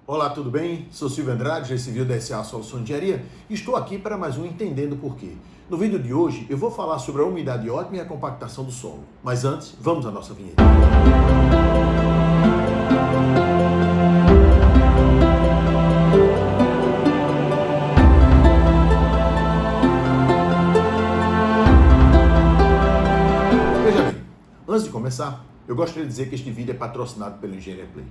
Olá, tudo bem? Sou Silvio Andrade, desse vídeo da SA Soluções de Engenharia e estou aqui para mais um Entendendo Porquê. No vídeo de hoje eu vou falar sobre a umidade ótima e a compactação do solo. Mas antes, vamos à nossa vinheta. Veja bem, antes de começar, eu gostaria de dizer que este vídeo é patrocinado pelo Engenharia Play.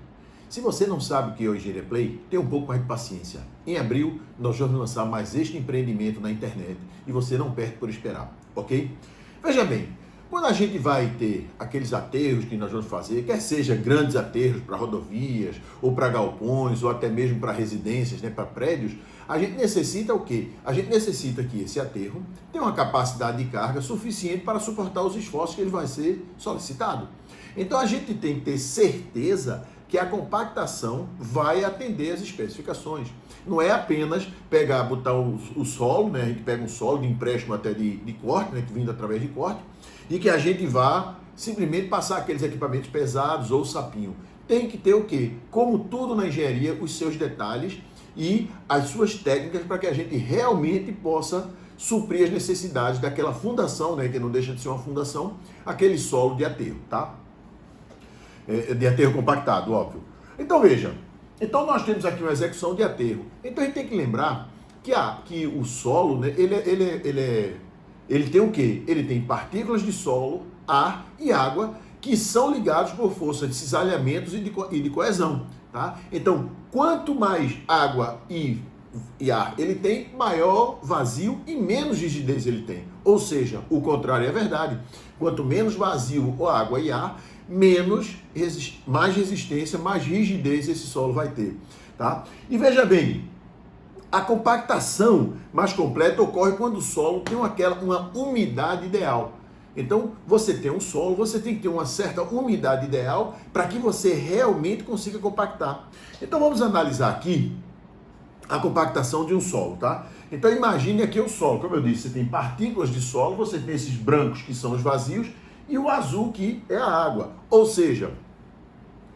Se você não sabe o que é o Engenharia Play, tenha um pouco mais de paciência. Em abril, nós vamos lançar mais este empreendimento na internet e você não perde por esperar, ok? Veja bem, quando a gente vai ter aqueles aterros que nós vamos fazer, quer seja grandes aterros para rodovias, ou para galpões, ou até mesmo para residências, para prédios, a gente necessita o quê? A gente necessita que esse aterro tenha uma capacidade de carga suficiente para suportar os esforços que ele vai ser solicitado. Então a gente tem que ter certeza que a compactação vai atender as especificações. Não é apenas botar o solo, a gente pega um solo de empréstimo até de corte, que vindo através de corte, e que a gente vá simplesmente passar aqueles equipamentos pesados ou sapinho. Tem que ter o quê? Como tudo na engenharia, os seus detalhes e as suas técnicas para que a gente realmente possa suprir as necessidades daquela fundação, que não deixa de ser uma fundação, aquele solo de aterro, tá? De aterro compactado, óbvio. Então veja, nós temos aqui uma execução de aterro. Então a gente tem que lembrar que o solo, ele tem o quê? Ele tem partículas de solo, ar e água que são ligados por força de cisalhamentos e de coesão, tá? Então, quanto mais água e ar ele tem, maior vazio e menos rigidez ele tem. Ou seja, o contrário é verdade. Quanto menos vazio ou água e ar, mais resistência, mais rigidez esse solo vai ter, tá? E veja bem, a compactação mais completa ocorre quando o solo tem uma umidade ideal. Então, você tem um solo, você tem que ter uma certa umidade ideal para que você realmente consiga compactar. Então, vamos analisar aqui a compactação de um solo, tá? Então, imagine aqui o solo. Como eu disse, você tem partículas de solo, você tem esses brancos que são os vazios, e o azul que é a água, ou seja,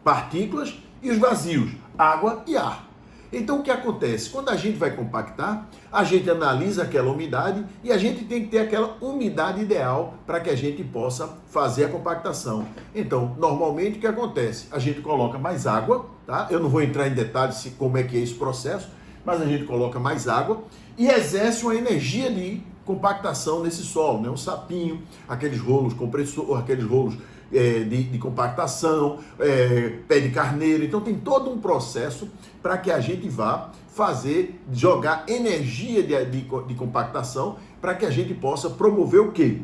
partículas e os vazios, água e ar. Então o que acontece? Quando a gente vai compactar, a gente analisa aquela umidade e a gente tem que ter aquela umidade ideal para que a gente possa fazer a compactação. Então, normalmente o que acontece? A gente coloca mais água, tá? Eu não vou entrar em detalhes como é que é esse processo, mas a gente coloca mais água e exerce uma energia de compactação nesse solo, um sapinho, aqueles rolos compressor, aqueles rolos de compactação, pé de carneiro. Então tem todo um processo para que a gente vá jogar energia de compactação para que a gente possa promover o quê?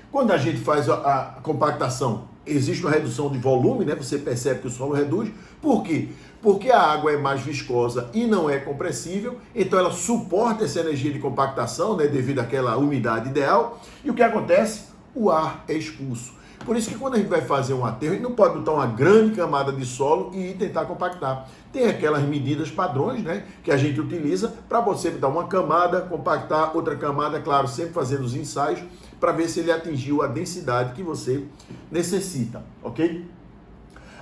Quando a gente faz a compactação, existe uma redução de volume, você percebe que o solo reduz. Por quê? Porque a água é mais viscosa e não é compressível, então ela suporta essa energia de compactação, devido àquela umidade ideal. E o que acontece? O ar é expulso. Por isso que quando a gente vai fazer um aterro, a gente não pode botar uma grande camada de solo e tentar compactar. Tem aquelas medidas padrões, que a gente utiliza para você dar uma camada, compactar outra camada, claro, sempre fazendo os ensaios para ver se ele atingiu a densidade que você necessita, ok?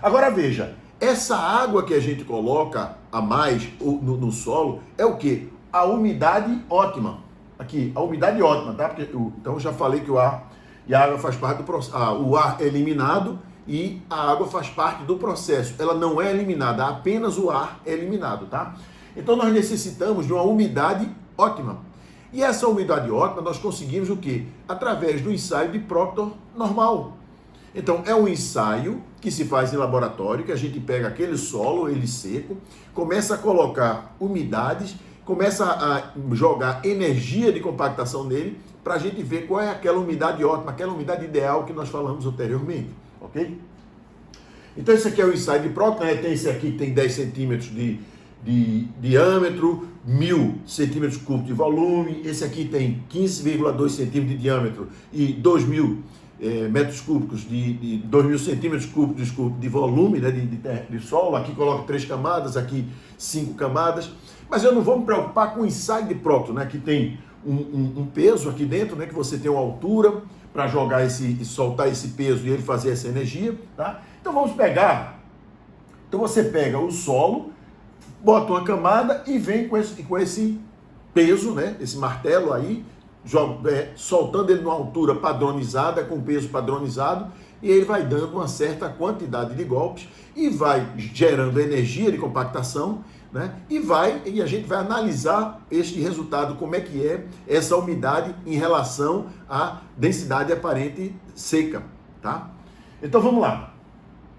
Agora veja, essa água que a gente coloca a mais no solo é o quê? A umidade ótima. Aqui, a umidade ótima, tá? Então eu já falei que o ar e a água faz parte do processo. O ar é eliminado e a água faz parte do processo. Ela não é eliminada, apenas o ar é eliminado, tá? Então nós necessitamos de uma umidade ótima. E essa umidade ótima nós conseguimos o quê? Através do ensaio de Proctor normal. Então é um ensaio que se faz em laboratório, que a gente pega aquele solo, ele seco, começa a colocar umidades, começa a jogar energia de compactação nele, para a gente ver qual é aquela umidade ótima, aquela umidade ideal que nós falamos anteriormente, ok? Então esse aqui é o ensaio de Proctor, tem esse aqui que tem 10 centímetros de diâmetro, 1000 centímetros cúbicos de volume, esse aqui tem 15,2 centímetros de diâmetro e 2000 metros cúbicos, 2.000 centímetros cúbicos de volume, de solo. Aqui coloco 3 camadas, aqui 5 camadas, mas eu não vou me preocupar com o ensaio de Proctor, que tem um peso aqui dentro, que você tem uma altura para jogar e soltar esse peso e ele fazer essa energia, tá? Então vamos pegar, você pega o solo, bota uma camada e vem com esse peso, né? Esse martelo aí, soltando ele numa altura padronizada, com peso padronizado, e ele vai dando uma certa quantidade de golpes e vai gerando energia de compactação, né? E a gente vai analisar este resultado, como é que é essa umidade em relação à densidade aparente seca, tá? Então vamos lá.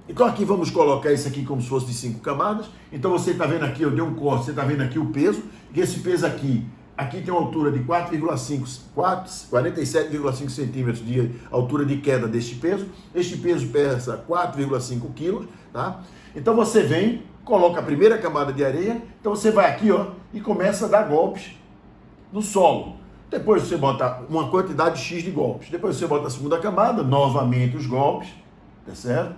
Então aqui vamos colocar isso aqui como se fosse de 5 camadas. Então você está vendo aqui, eu dei um corte, você está vendo aqui o peso, e esse peso aqui tem uma altura de 47,5 centímetros de altura de queda deste peso. Este peso pesa 4,5 quilos, tá? Então você vem, coloca a primeira camada de areia, então você vai aqui, ó, e começa a dar golpes no solo. Depois você bota uma quantidade X de golpes. Depois você bota a segunda camada, novamente os golpes, tá certo?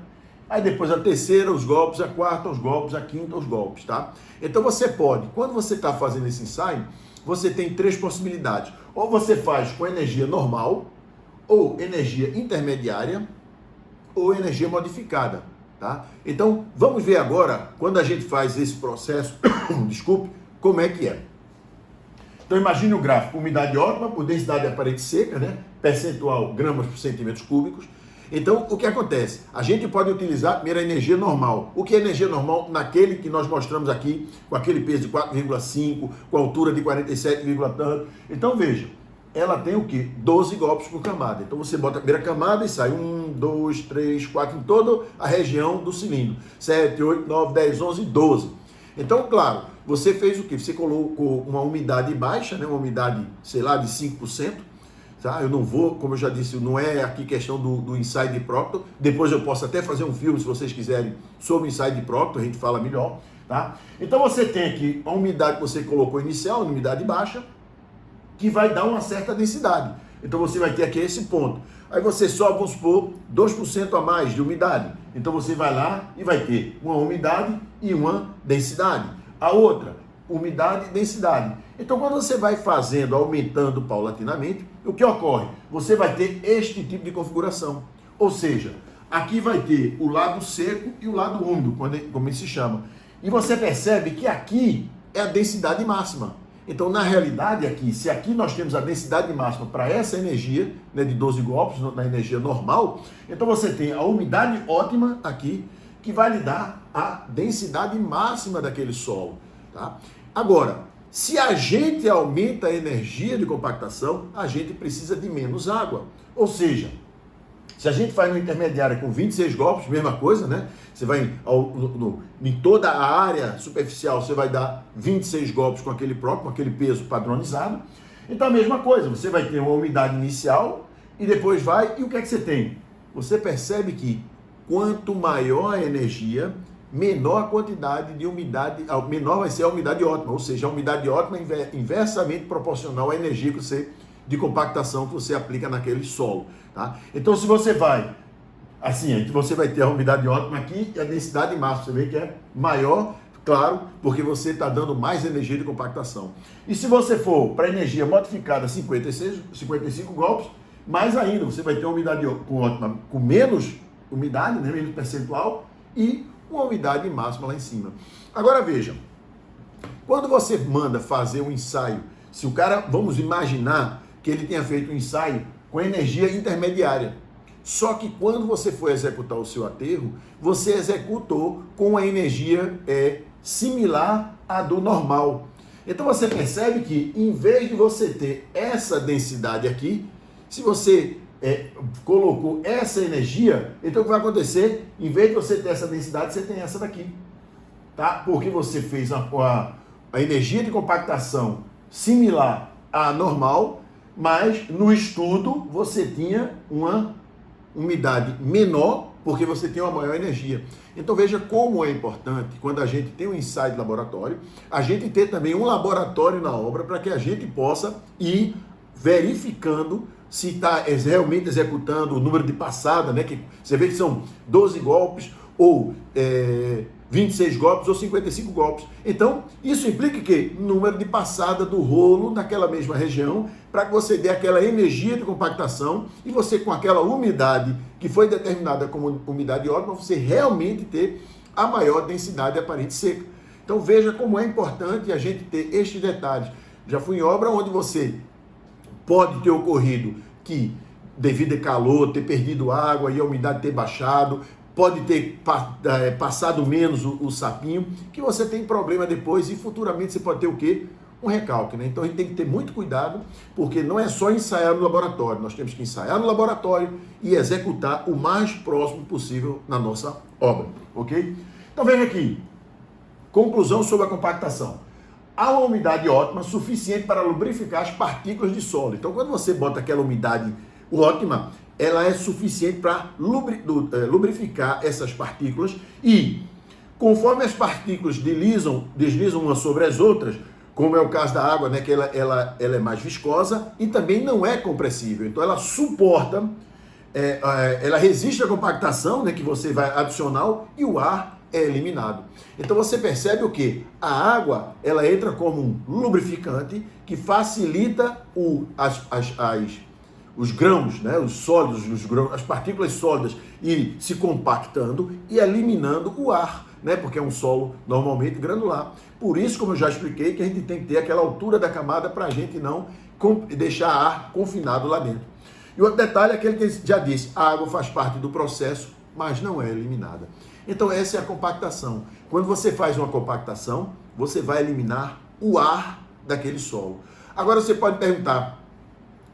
Aí depois a terceira, os golpes, a quarta, os golpes, a quinta, os golpes, tá? Então você pode, quando você está fazendo esse ensaio, você tem 3 possibilidades. Ou você faz com energia normal, ou energia intermediária, ou energia modificada, tá? Então, vamos ver agora, quando a gente faz esse processo, desculpe, como é que é. Então, imagine o gráfico, umidade ótima por densidade aparente seca, né? Percentual gramas por centímetros cúbicos. Então, o que acontece? A gente pode utilizar primeiro a energia normal. O que é energia normal? Naquele que nós mostramos aqui, com aquele peso de 4,5, com altura de 47, tanto. Então, veja, ela tem o quê? 12 golpes por camada. Então, você bota a primeira camada e sai 1, 2, 3, 4, em toda a região do cilindro. 7, 8, 9, 10, 11, 12. Então, claro, você fez o quê? Você colocou uma umidade baixa, né? Uma umidade, sei lá, de 5%. Tá? Eu não vou, como eu já disse, não é aqui questão do ensaio de Proctor. Depois eu posso até fazer um filme, se vocês quiserem, sobre o ensaio de Proctor, a gente fala melhor. Tá? Então você tem aqui a umidade que você colocou inicial, uma umidade baixa, que vai dar uma certa densidade. Então você vai ter aqui esse ponto. Aí você sobe, vamos supor, 2% a mais de umidade. Então você vai lá e vai ter uma umidade e uma densidade. A outra, umidade e densidade. Então, quando você vai fazendo, aumentando paulatinamente, o que ocorre? Você vai ter este tipo de configuração. Ou seja, aqui vai ter o lado seco e o lado úmido, como ele se chama. E você percebe que aqui é a densidade máxima. Então, na realidade, aqui, se aqui nós temos a densidade máxima para essa energia, né, de 12 golpes, na energia normal, então você tem a umidade ótima aqui, que vai lhe dar a densidade máxima daquele solo. Tá? Agora, se a gente aumenta a energia de compactação, a gente precisa de menos água. Ou seja, se a gente faz no intermediário com 26 golpes, mesma coisa, né? Você vai em toda a área superficial, você vai dar 26 golpes com aquele próprio, com aquele peso padronizado. Então a mesma coisa, você vai ter uma umidade inicial e depois vai, e o que é que você tem? Você percebe que quanto maior a energia, menor a quantidade de umidade, menor vai ser a umidade ótima, ou seja, a umidade ótima é inversamente proporcional à energia de compactação que você aplica naquele solo, tá? Então, se você vai, assim, você vai ter a umidade ótima aqui e a densidade máxima, você vê que é maior, claro, porque você está dando mais energia de compactação. E se você for para energia modificada 55 golpes, mais ainda, você vai ter uma umidade ótima com menos umidade, né, menos percentual, e uma umidade máxima lá em cima. Agora veja, quando você manda fazer um ensaio, se o cara, vamos imaginar que ele tenha feito um ensaio com energia intermediária, só que quando você for executar o seu aterro, você executou com a energia similar à do normal. Então você percebe que em vez de você ter essa densidade aqui, se você colocou essa energia, então o que vai acontecer? Em vez de você ter essa densidade, você tem essa daqui, tá? Porque você fez a energia de compactação similar à normal, mas no estudo você tinha uma umidade menor, porque você tem uma maior energia. Então veja como é importante, quando a gente tem um ensaio de laboratório, a gente ter também um laboratório na obra para que a gente possa ir verificando se está realmente executando o número de passada, né? Que você vê que são 12 golpes, ou 26 golpes, ou 55 golpes. Então, isso implica que número de passada do rolo naquela mesma região, para que você dê aquela energia de compactação, e você, com aquela umidade que foi determinada como umidade ótima, você realmente ter a maior densidade aparente seca. Então veja como é importante a gente ter estes detalhes. Já fui em obra onde você pode ter ocorrido que, devido a calor, ter perdido água e a umidade ter baixado, pode ter passado menos o sapinho, que você tem problema depois e futuramente você pode ter o quê? Um recalque, né? Então a gente tem que ter muito cuidado, porque não é só ensaiar no laboratório, nós temos que ensaiar no laboratório e executar o mais próximo possível na nossa obra, ok? Então veja aqui, conclusão sobre a compactação. Há uma umidade ótima, suficiente para lubrificar as partículas de solo. Então quando você bota aquela umidade ótima, ela é suficiente para lubrificar essas partículas e, conforme as partículas deslizam umas sobre as outras, como é o caso da água, né, que ela é mais viscosa e também não é compressível. Então ela suporta, ela resiste à compactação, né, que você vai adicionar, e o ar é eliminado. Então você percebe o que? A água, ela entra como um lubrificante que facilita os grãos, né, os sólidos, as partículas sólidas irem se compactando e eliminando o ar, né, porque é um solo normalmente granular. Por isso, como eu já expliquei, que a gente tem que ter aquela altura da camada para a gente não deixar ar confinado lá dentro. E outro detalhe é aquele que já disse, a água faz parte do processo, mas não é eliminada. Então essa é a compactação. Quando você faz uma compactação, você vai eliminar o ar daquele solo. Agora você pode perguntar,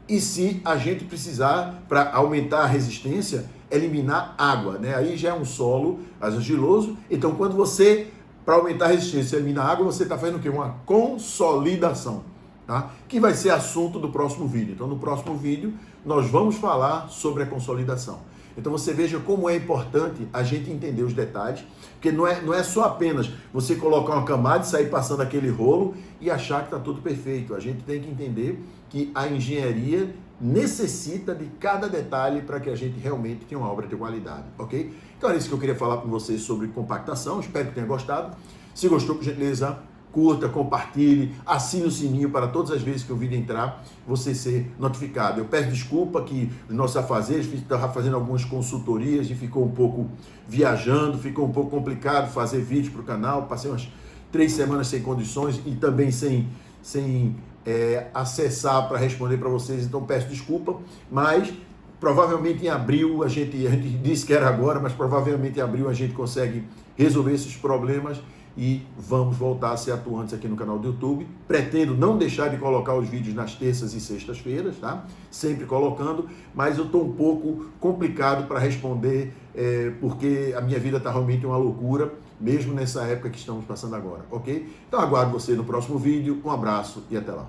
e se a gente precisar, para aumentar a resistência, eliminar água, né? Aí já é um solo argiloso. Então, quando você, para aumentar a resistência, elimina água, você está fazendo o quê? Uma consolidação, tá? Que vai ser assunto do próximo vídeo. Então, no próximo vídeo, nós vamos falar sobre a consolidação. Então, você veja como é importante a gente entender os detalhes, porque não é só apenas você colocar uma camada e sair passando aquele rolo e achar que está tudo perfeito. A gente tem que entender que a engenharia necessita de cada detalhe para que a gente realmente tenha uma obra de qualidade, ok? Então é isso que eu queria falar com vocês sobre compactação, espero que tenha gostado. Se gostou, por gentileza, curta, compartilhe, assine o sininho para todas as vezes que o vídeo entrar, você ser notificado. Eu peço desculpa que os nossos afazeres, estava fazendo algumas consultorias e ficou um pouco viajando, ficou um pouco complicado fazer vídeo para o canal, passei umas 3 semanas sem condições e também sem acessar para responder para vocês, então peço desculpa, mas provavelmente em abril, a gente disse que era agora, mas provavelmente em abril a gente consegue resolver esses problemas e vamos voltar a ser atuantes aqui no canal do YouTube. Pretendo não deixar de colocar os vídeos nas terças e sextas-feiras, tá? Sempre colocando, mas eu estou um pouco complicado para responder, porque a minha vida está realmente uma loucura, mesmo nessa época que estamos passando agora, ok? Então aguardo você no próximo vídeo, um abraço e até lá.